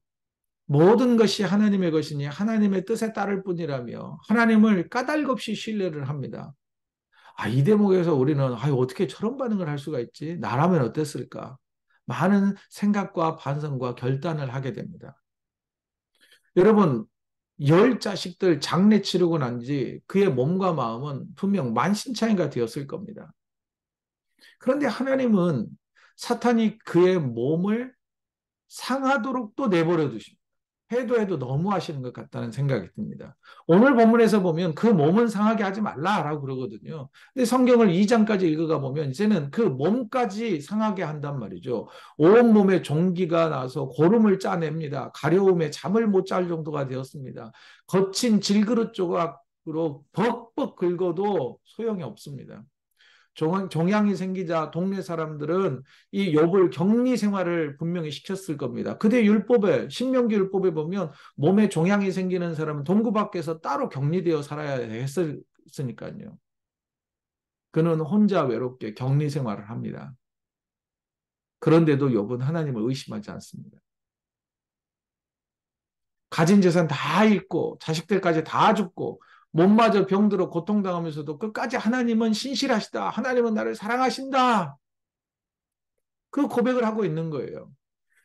Speaker 3: 모든 것이 하나님의 것이니 하나님의 뜻에 따를 뿐이라며 하나님을 까닭없이 신뢰를 합니다. 이 대목에서 우리는 어떻게 저런 반응을 할 수가 있지? 나라면 어땠을까? 많은 생각과 반성과 결단을 하게 됩니다. 여러분, 10자식들 장례 치르고 난 뒤 그의 몸과 마음은 분명 만신창이가 되었을 겁니다. 그런데 하나님은 사탄이 그의 몸을 상하도록 또 내버려 두십니다. 해도 너무하시는 것 같다는 생각이 듭니다. 오늘 본문에서 보면 그 몸은 상하게 하지 말라라고 그러거든요. 근데 성경을 2장까지 읽어가 보면 이제는 그 몸까지 상하게 한단 말이죠. 온몸에 종기가 나서 고름을 짜냅니다. 가려움에 잠을 못 잘 정도가 되었습니다. 거친 질그릇 조각으로 벅벅 긁어도 소용이 없습니다. 종양이 생기자 동네 사람들은 이 욥을 격리 생활을 분명히 시켰을 겁니다. 그때 율법에 신명기 율법에 보면 몸에 종양이 생기는 사람은 동구 밖에서 따로 격리되어 살아야 했으니까요. 그는 혼자 외롭게 격리 생활을 합니다. 그런데도 욥은 하나님을 의심하지 않습니다. 가진 재산 다 잃고 자식들까지 다 죽고 몸마저 병들어 고통당하면서도 끝까지 하나님은 신실하시다. 하나님은 나를 사랑하신다. 그 고백을 하고 있는 거예요.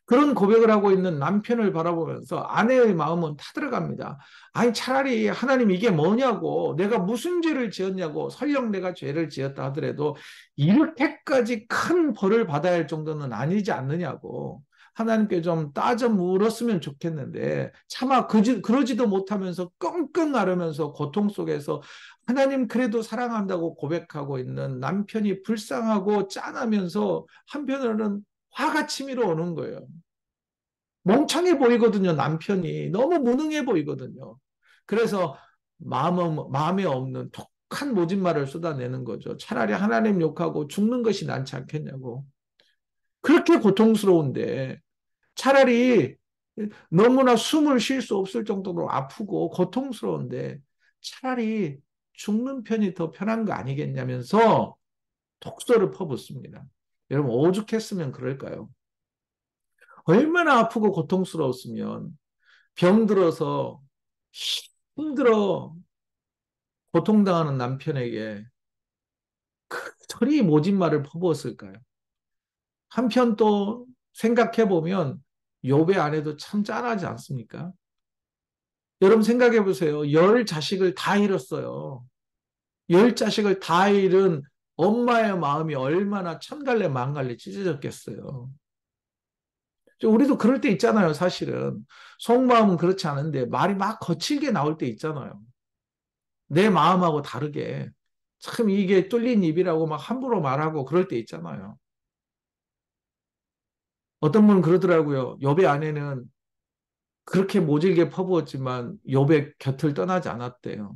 Speaker 3: 그런 고백을 하고 있는 남편을 바라보면서 아내의 마음은 타들어갑니다. 아니 차라리 하나님 이게 뭐냐고, 내가 무슨 죄를 지었냐고, 설령 내가 죄를 지었다 하더라도 이렇게까지 큰 벌을 받아야 할 정도는 아니지 않느냐고, 하나님께 좀 따져 물었으면 좋겠는데 차마 그러지도 못하면서 끙끙 앓으면서 고통 속에서 하나님 그래도 사랑한다고 고백하고 있는 남편이 불쌍하고 짠하면서 한편으로는 화가 치밀어 오는 거예요. 멍청해 보이거든요, 남편이. 너무 무능해 보이거든요. 그래서 마음에 없는 독한 모진말을 쏟아내는 거죠. 차라리 하나님 욕하고 죽는 것이 낫지 않겠냐고. 그렇게 고통스러운데 차라리 너무나 숨을 쉴 수 없을 정도로 아프고 고통스러운데 차라리 죽는 편이 더 편한 거 아니겠냐면서 독소를 퍼붓습니다. 여러분 오죽했으면 그럴까요? 얼마나 아프고 고통스러웠으면 병들어서 힘들어 고통당하는 남편에게 저리 모진 말을 퍼부었을까요? 한편 또 생각해 보면 욥의 아내도 참 짠하지 않습니까? 여러분 생각해 보세요. 열 자식을 다 잃었어요. 열 자식을 다 잃은 엄마의 마음이 얼마나 천갈래 만갈래 찢어졌겠어요. 우리도 그럴 때 있잖아요, 사실은. 속마음은 그렇지 않은데 말이 막 거칠게 나올 때 있잖아요. 내 마음하고 다르게. 참 이게 뚫린 입이라고 막 함부로 말하고 그럴 때 있잖아요. 어떤 분은 그러더라고요. 욥의 아내는 그렇게 모질게 퍼부었지만 욥의 곁을 떠나지 않았대요.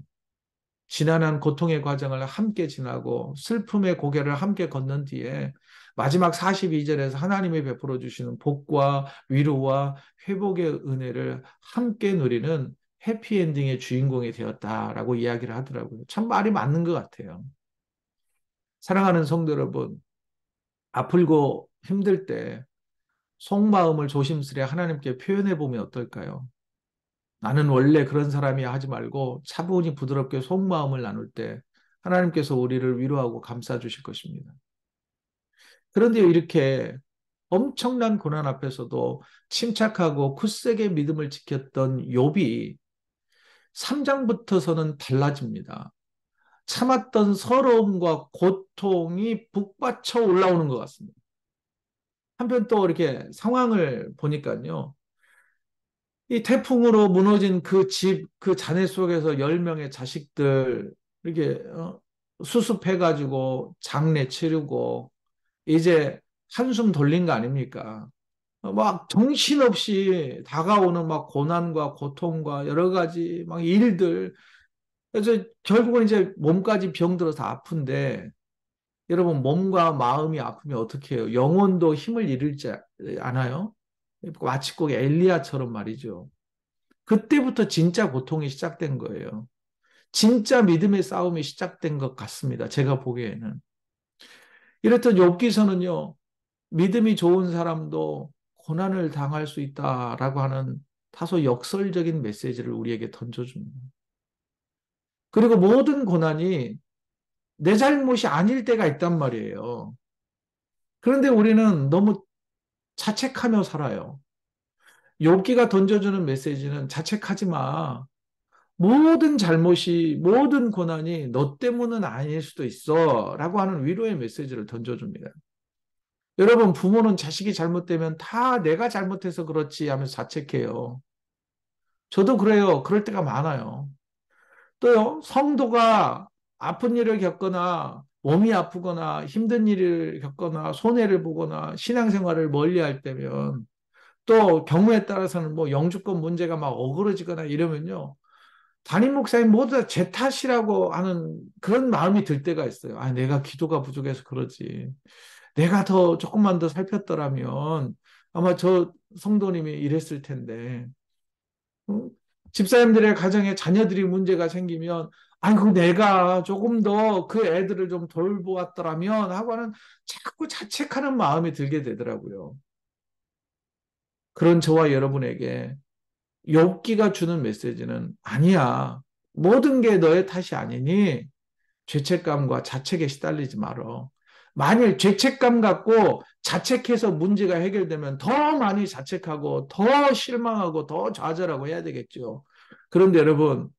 Speaker 3: 지난한 고통의 과정을 함께 지나고 슬픔의 고개를 함께 걷는 뒤에 마지막 42절에서 하나님이 베풀어 주시는 복과 위로와 회복의 은혜를 함께 누리는 해피엔딩의 주인공이 되었다라고 이야기를 하더라고요. 참 말이 맞는 것 같아요. 사랑하는 성도 여러분, 아플고 힘들 때 속마음을 조심스레 하나님께 표현해 보면 어떨까요? 나는 원래 그런 사람이야 하지 말고 차분히 부드럽게 속마음을 나눌 때 하나님께서 우리를 위로하고 감싸 주실 것입니다. 그런데 이렇게 엄청난 고난 앞에서도 침착하고 굳세게 믿음을 지켰던 욥이 3장부터서는 달라집니다. 참았던 서러움과 고통이 북받쳐 올라오는 것 같습니다. 한편 또 이렇게 상황을 보니까요. 이 태풍으로 무너진 그 집, 그 잔해 속에서 10명의 자식들 이렇게 수습해가지고 장례 치르고 이제 한숨 돌린 거 아닙니까? 막 정신없이 다가오는 막 고난과 고통과 여러 가지 막 일들. 그래서 결국은 이제 몸까지 병들어서 아픈데 여러분 몸과 마음이 아프면 어떻게 해요? 영혼도 힘을 잃지 않아요? 마치 꼭 엘리야처럼 말이죠. 그때부터 진짜 고통이 시작된 거예요. 진짜 믿음의 싸움이 시작된 것 같습니다. 제가 보기에는. 이랬던 욥기서는요. 믿음이 좋은 사람도 고난을 당할 수 있다라고 하는 다소 역설적인 메시지를 우리에게 던져줍니다. 그리고 모든 고난이 내 잘못이 아닐 때가 있단 말이에요. 그런데 우리는 너무 자책하며 살아요. 욥기가 던져주는 메시지는 자책하지 마. 모든 잘못이, 모든 고난이 너 때문은 아닐 수도 있어. 라고 하는 위로의 메시지를 던져줍니다. 여러분, 부모는 자식이 잘못되면 다 내가 잘못해서 그렇지 하면서 자책해요. 저도 그래요. 그럴 때가 많아요. 또요, 성도가 아픈 일을 겪거나 몸이 아프거나 힘든 일을 겪거나 손해를 보거나 신앙생활을 멀리 할 때면 또 경우에 따라서는 뭐 영주권 문제가 막 어그러지거나 이러면요. 담임 목사님 모두 다 제 탓이라고 하는 그런 마음이 들 때가 있어요. 아, 내가 기도가 부족해서 그러지. 내가 더 조금만 더 살폈더라면 아마 저 성도님이 이랬을 텐데. 응? 집사님들의 가정에 자녀들이 문제가 생기면 아이고 내가 조금 더 그 애들을 좀 돌보았더라면 하고 하는 자꾸 자책하는 마음이 들게 되더라고요. 그런 저와 여러분에게 욥기가 주는 메시지는 아니야. 모든 게 너의 탓이 아니니 죄책감과 자책에 시달리지 말어. 만일 죄책감 갖고 자책해서 문제가 해결되면 더 많이 자책하고 더 실망하고 더 좌절하고 해야 되겠죠. 그런데 여러분,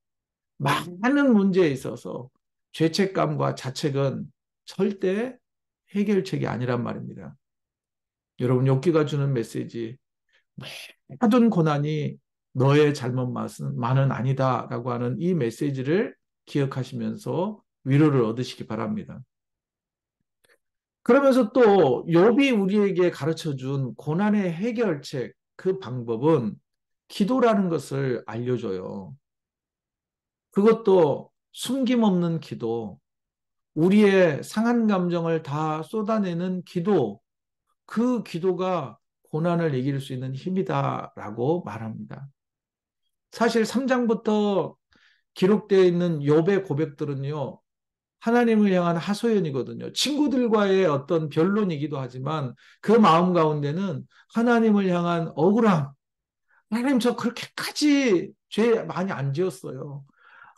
Speaker 3: 많은 문제에 있어서 죄책감과 자책은 절대 해결책이 아니란 말입니다. 여러분, 욥기가 주는 메시지 모든 고난이 너의 잘못만은 아니다라고 하는 이 메시지를 기억하시면서 위로를 얻으시기 바랍니다. 그러면서 또 욥이 우리에게 가르쳐 준 고난의 해결책, 그 방법은 기도라는 것을 알려줘요. 그것도 숨김없는 기도, 우리의 상한 감정을 다 쏟아내는 기도, 그 기도가 고난을 이길 수 있는 힘이다라고 말합니다. 사실 3장부터 기록되어 있는 욥의 고백들은요, 하나님을 향한 하소연이거든요. 친구들과의 어떤 변론이기도 하지만 그 마음 가운데는 하나님을 향한 억울함. 하나님, 저 그렇게까지 죄 많이 안 지었어요.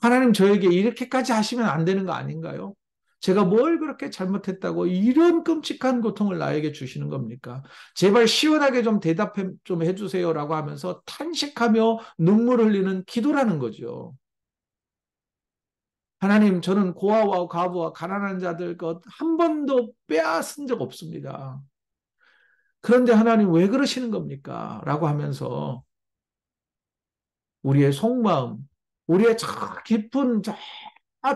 Speaker 3: 하나님, 저에게 이렇게까지 하시면 안 되는 거 아닌가요? 제가 뭘 그렇게 잘못했다고 이런 끔찍한 고통을 나에게 주시는 겁니까? 제발 시원하게 좀 대답 좀 해주세요라고 하면서 탄식하며 눈물 흘리는 기도라는 거죠. 하나님, 저는 고아와 과부와 가난한 자들 것 한 번도 빼앗은 적 없습니다. 그런데 하나님 왜 그러시는 겁니까? 라고 하면서 우리의 속마음, 우리의 저 깊은 저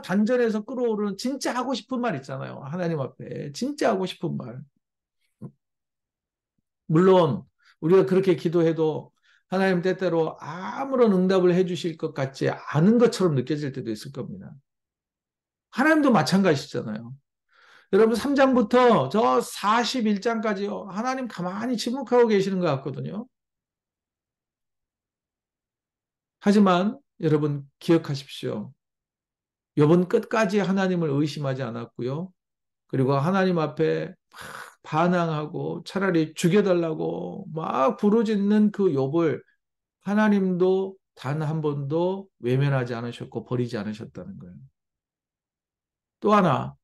Speaker 3: 단전에서 끌어오르는 진짜 하고 싶은 말 있잖아요. 하나님 앞에 진짜 하고 싶은 말. 물론 우리가 그렇게 기도해도 하나님 때때로 아무런 응답을 해주실 것 같지 않은 것처럼 느껴질 때도 있을 겁니다. 하나님도 마찬가지잖아요. 여러분 3장부터 저 41장까지요. 하나님 가만히 침묵하고 계시는 것 같거든요. 하지만 여러분 기억하십시오. 욥은 끝까지 하나님을 의심하지 않았고요. 그리고 하나님 앞에 막 반항하고 차라리 죽여달라고 막 부르짖는 그 욥을 하나님도 단 한 번도 외면하지 않으셨고 버리지 않으셨다는 거예요. 또 하나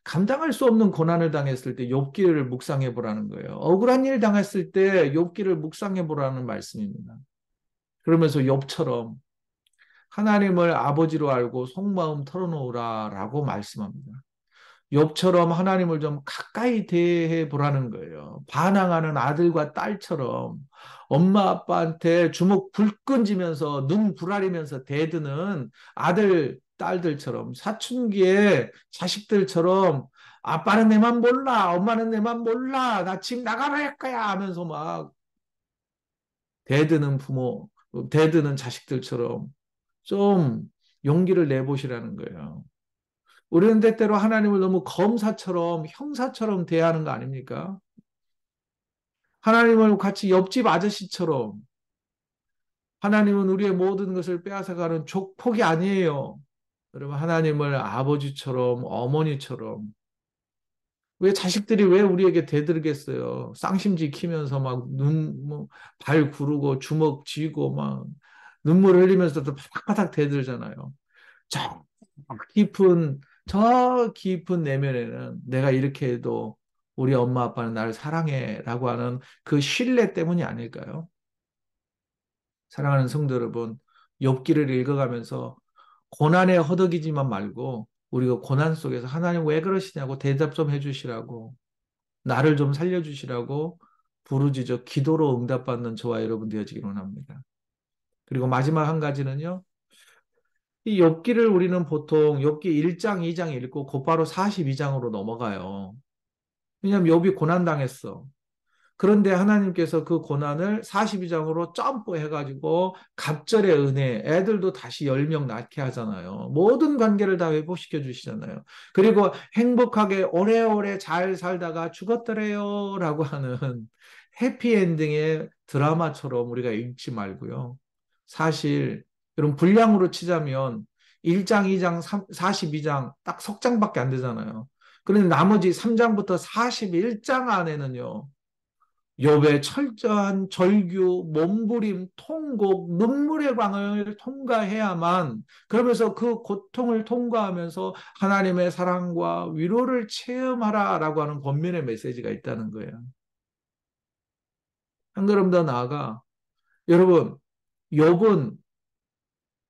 Speaker 3: 감당할 수 없는 고난을 당했을 때 욥기를 묵상해 보라는 거예요. 억울한 일 당했을 때 욥기를 묵상해 보라는 말씀입니다. 그러면서 욥처럼 하나님을 아버지로 알고 속마음 털어놓으라라고 말씀합니다. 욥처럼 하나님을 좀 가까이 대해 보라는 거예요. 반항하는 아들과 딸처럼 엄마 아빠한테 주먹 불끈 쥐면서 눈 부라리면서 대드는 아들, 딸들처럼 사춘기에 자식들처럼 아빠는 내만 몰라, 엄마는 내만 몰라, 나 지금 나가라 할 거야 하면서 막 대드는 부모, 대드는 자식들처럼 좀 용기를 내보시라는 거예요. 우리는 때때로 하나님을 너무 검사처럼 형사처럼 대하는 거 아닙니까? 하나님을 같이 옆집 아저씨처럼 하나님은 우리의 모든 것을 빼앗아가는 족폭이 아니에요. 여러분 하나님을 아버지처럼 어머니처럼 왜 자식들이 왜 우리에게 대들겠어요? 쌍심지 키면서 막 발 구르고 주먹 쥐고 막 눈물 흘리면서도 바닥바닥 대들잖아요. 저 깊은, 저 깊은 내면에는 내가 이렇게 해도 우리 엄마 아빠는 나를 사랑해 라고 하는 그 신뢰 때문이 아닐까요? 사랑하는 성도 여러분, 욥기를 읽어가면서 고난에 허덕이지만 말고 우리가 고난 속에서 하나님 왜 그러시냐고 대답 좀 해주시라고 나를 좀 살려주시라고 부르짖어 기도로 응답받는 저와 여러분 되어지기를 원합니다. 그리고 마지막 한 가지는요. 이 욥기를 우리는 보통 욥기 1장, 2장 읽고 곧바로 42장으로 넘어가요. 왜냐하면 욥이 고난당했어. 그런데 하나님께서 그 고난을 42장으로 점프해가지고 갑절의 은혜, 애들도 다시 10명 낳게 하잖아요. 모든 관계를 다 회복시켜 주시잖아요. 그리고 행복하게 오래오래 잘 살다가 죽었더래요 라고 하는 해피엔딩의 드라마처럼 우리가 읽지 말고요. 사실 여러분 분량으로 치자면 1장, 2장, 42장 딱 석 장밖에 안 되잖아요. 그런데 나머지 3장부터 41장 안에는요. 욥의 철저한 절규, 몸부림, 통곡, 눈물의 광을 통과해야만 그러면서 그 고통을 통과하면서 하나님의 사랑과 위로를 체험하라라고 하는 권면의 메시지가 있다는 거예요. 한 걸음 더 나아가 여러분, 욥은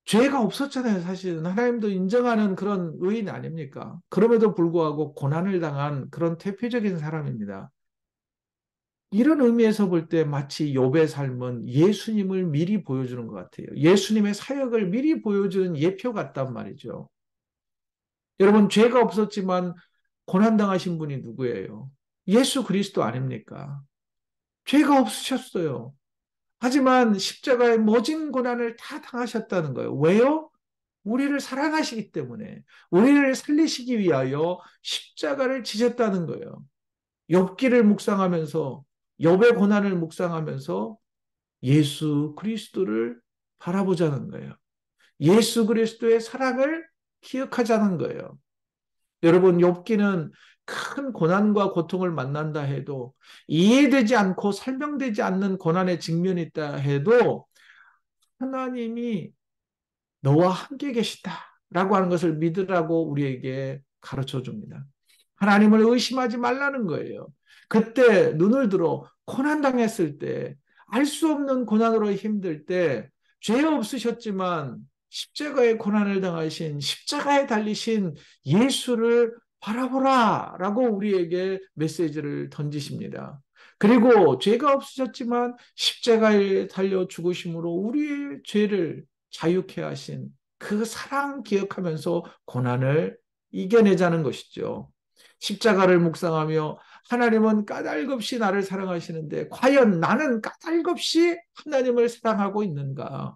Speaker 3: 죄가 없었잖아요, 사실은. 하나님도 인정하는 그런 의인 아닙니까? 그럼에도 불구하고 고난을 당한 그런 대표적인 사람입니다. 이런 의미에서 볼 때 마치 욥의 삶은 예수님을 미리 보여주는 것 같아요. 예수님의 사역을 미리 보여주는 예표 같단 말이죠. 여러분, 죄가 없었지만 고난당하신 분이 누구예요? 예수 그리스도 아닙니까? 죄가 없으셨어요. 하지만 십자가의 모진 고난을 다 당하셨다는 거예요. 왜요? 우리를 사랑하시기 때문에, 우리를 살리시기 위하여 십자가를 지셨다는 거예요. 욥기를 묵상하면서, 욥의 고난을 묵상하면서 예수 그리스도를 바라보자는 거예요. 예수 그리스도의 사랑을 기억하자는 거예요. 여러분, 욥기는 큰 고난과 고통을 만난다 해도, 이해되지 않고 설명되지 않는 고난의 직면이 있다 해도 하나님이 너와 함께 계시다라고 하는 것을 믿으라고 우리에게 가르쳐 줍니다. 하나님을 의심하지 말라는 거예요. 그때 눈을 들어 고난당했을 때, 알 수 없는 고난으로 힘들 때, 죄 없으셨지만 십자가의 고난을 당하신, 십자가에 달리신 예수를 바라보라 라고 우리에게 메시지를 던지십니다. 그리고 죄가 없으셨지만 십자가에 달려 죽으심으로 우리의 죄를 자유케 하신 그 사랑 기억하면서 고난을 이겨내자는 것이죠. 십자가를 묵상하며 하나님은 까닭없이 나를 사랑하시는데 과연 나는 까닭없이 하나님을 사랑하고 있는가?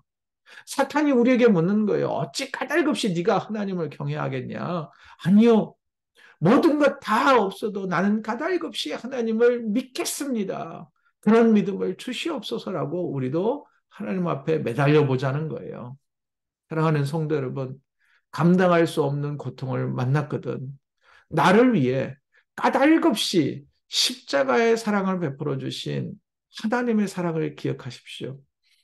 Speaker 3: 사탄이 우리에게 묻는 거예요. 어찌 까닭없이 네가 하나님을 경외하겠냐? 아니요. 모든 것 다 없어도 나는 까닭없이 하나님을 믿겠습니다. 그런 믿음을 주시옵소서라고 우리도 하나님 앞에 매달려 보자는 거예요. 사랑하는 성도 여러분, 감당할 수 없는 고통을 만났거든 나를 위해 까닭없이 십자가의 사랑을 베풀어 주신 하나님의 사랑을 기억하십시오.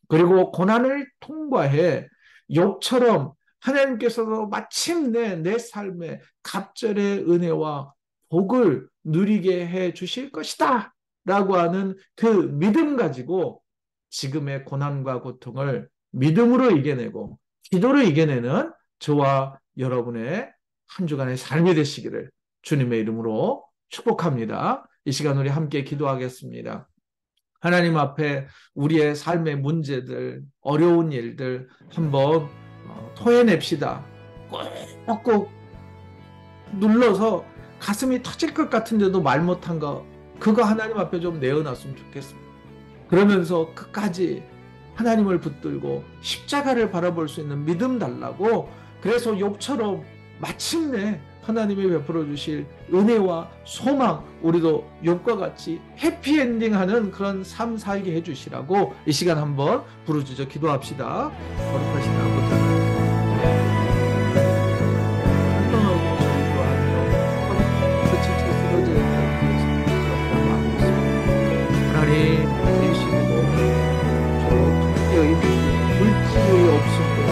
Speaker 3: 그리고 고난을 통과해 욥처럼 하나님께서도 마침내 내 삶에 갑절의 은혜와 복을 누리게 해 주실 것이다 라고 하는 그 믿음 가지고 지금의 고난과 고통을 믿음으로 이겨내고 기도로 이겨내는 저와 여러분의 한 주간의 삶이 되시기를 주님의 이름으로 축복합니다. 이 시간 우리 함께 기도하겠습니다. 하나님 앞에 우리의 삶의 문제들, 어려운 일들 한번 토해냅시다. 꼭꼭 눌러서 가슴이 터질 것 같은데도 말 못한 거, 그거 하나님 앞에 좀 내어놨으면 좋겠습니다. 그러면서 끝까지 하나님을 붙들고 십자가를 바라볼 수 있는 믿음 달라고, 그래서 욥처럼 마침내 하나님이 베풀어 주실 은혜와 소망, 우리도 욥과 같이 해피엔딩하는 그런 삶 살게 해주시라고 이 시간 한번 부르짖어 기도합시다. 거룩하신 아버지 하나님, 건강하고 저희도 하며 끝이 쓰러져 있는 그것을 마음고 있습니다. 하나님 계시고 저 물질이 없음보다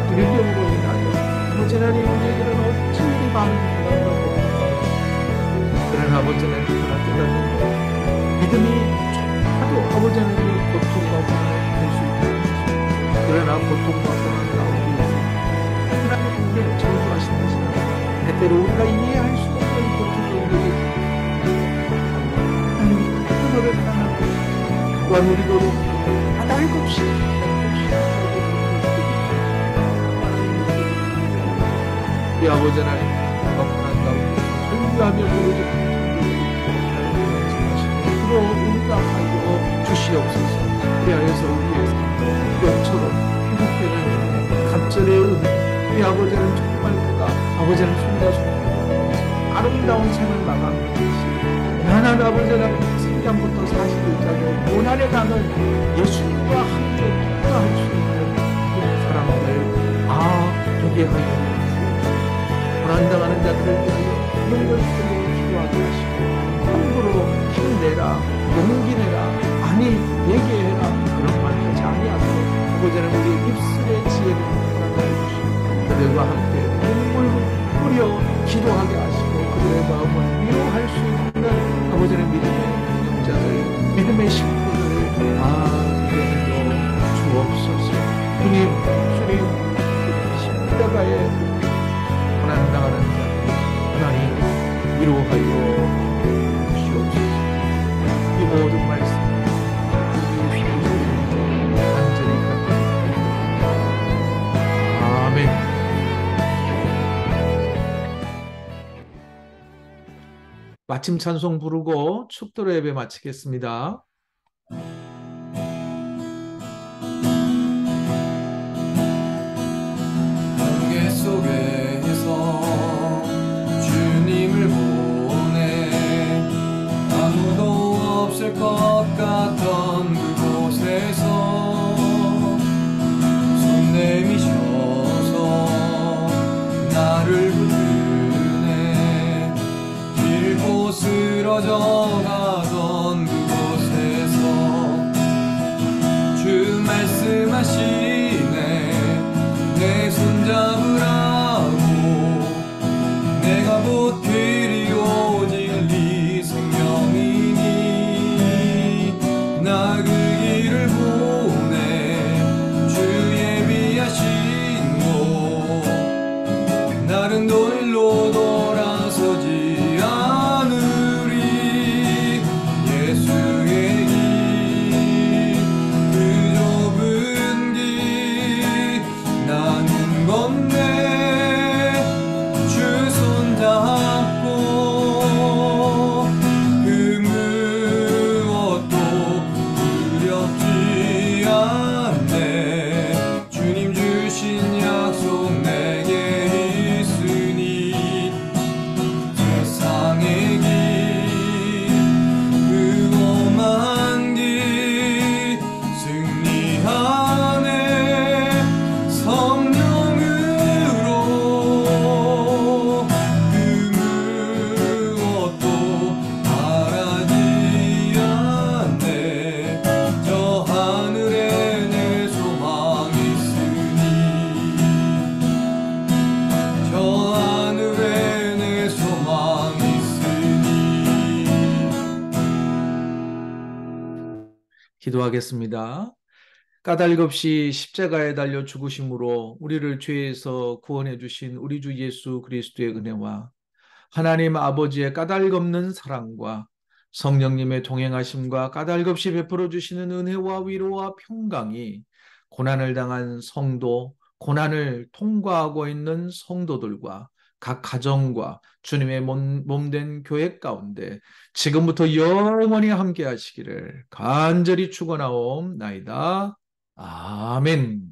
Speaker 3: 질병으로 인하여 아버지 하나님 우리에게는 어찌 우리 마음이 불안하고, 그러나 아버지 하나님 하나 깨닫는 믿음이 조금도 아버지 하나님 고통과 고난을 될 수 있다는 것입니다. 그러나 고통과 고난을 나오기 위해서 하나님 우리를 창조하신 것이나 때때로 우리가 이해할 수 없는 고통을 우리에게 하나님이 큰 너를 사랑하고 또한 우리도 까닭없이 우리 아버지 하나님 고난 가운데 설교하며 부르짖는 주로 응답하여 주시옵소서. 그리하여서 우리의 삶처럼 회복되는 갑절의 은혜, 우리 아버지는 정말 그가 아버지는 손과 손 아름다운 삶을 마감해 주시고, 가난한 아버지는 생장부터 41장의 고난의 강을 예수님과 함께 통과할 수 있는 그 사람들 되게 하여 고난당하는 자들을 위하여 용결스럽게 기도하게 하시고, 함부로 힘내라, 용기 내라, 아니 얘기해라 그런 말 하지 아니하도록 아버지는 우리의 입술의 지혜를 허락하여 주시고 그들과 함께 눈물 뿌려 기도하게 하시고 그들의 마음을 위로할 수 있는 아버지는 믿음의 영자들, 믿음의 식구들을 되게 주옵소서. 주님 십자가에 고난당하는 자 하나님 위로하여 주시옵소서. 이 모든 아멘. 마침 찬송 부르고 축도로 예배 마치겠습니다.
Speaker 1: 안개 속에서 주님을 보내 아무도 없을 것 같던 그곳에서 손 내미셔서 나를 부르네 길고 쓰러져 가던 그곳에서 주 말씀하시네 내 손잡으라고 내가 곧 그리워질 네 생명이니 나 그 길을 보내 주 예비하신 곳 나른 돌로 돌아서지 않으리 예수의 길 그 좁은 길 나는 걷네 주 손잡고 그 무엇도 두렵지 않네 주님 주신 약속 내게 있으니 세상의 길 그 험한 길 승리하네 성령으로 그 무엇도 바라지 않네 저 하늘에 내 소망 있으니 저 하늘에 내 소망 있으니
Speaker 3: 기도하겠습니다. 까닭 없이 십자가에 달려 죽으심으로 우리를 죄에서 구원해 주신 우리 주 예수 그리스도의 은혜와 하나님 아버지의 까닭 없는 사랑과 성령님의 동행하심과 까닭 없이 베풀어 주시는 은혜와 위로와 평강이 고난을 당한 성도, 고난을 통과하고 있는 성도들과 각 가정과 주님의 몸된 교회 가운데 지금부터 영원히 함께 하시기를 간절히 축원하옵나이다. 아멘.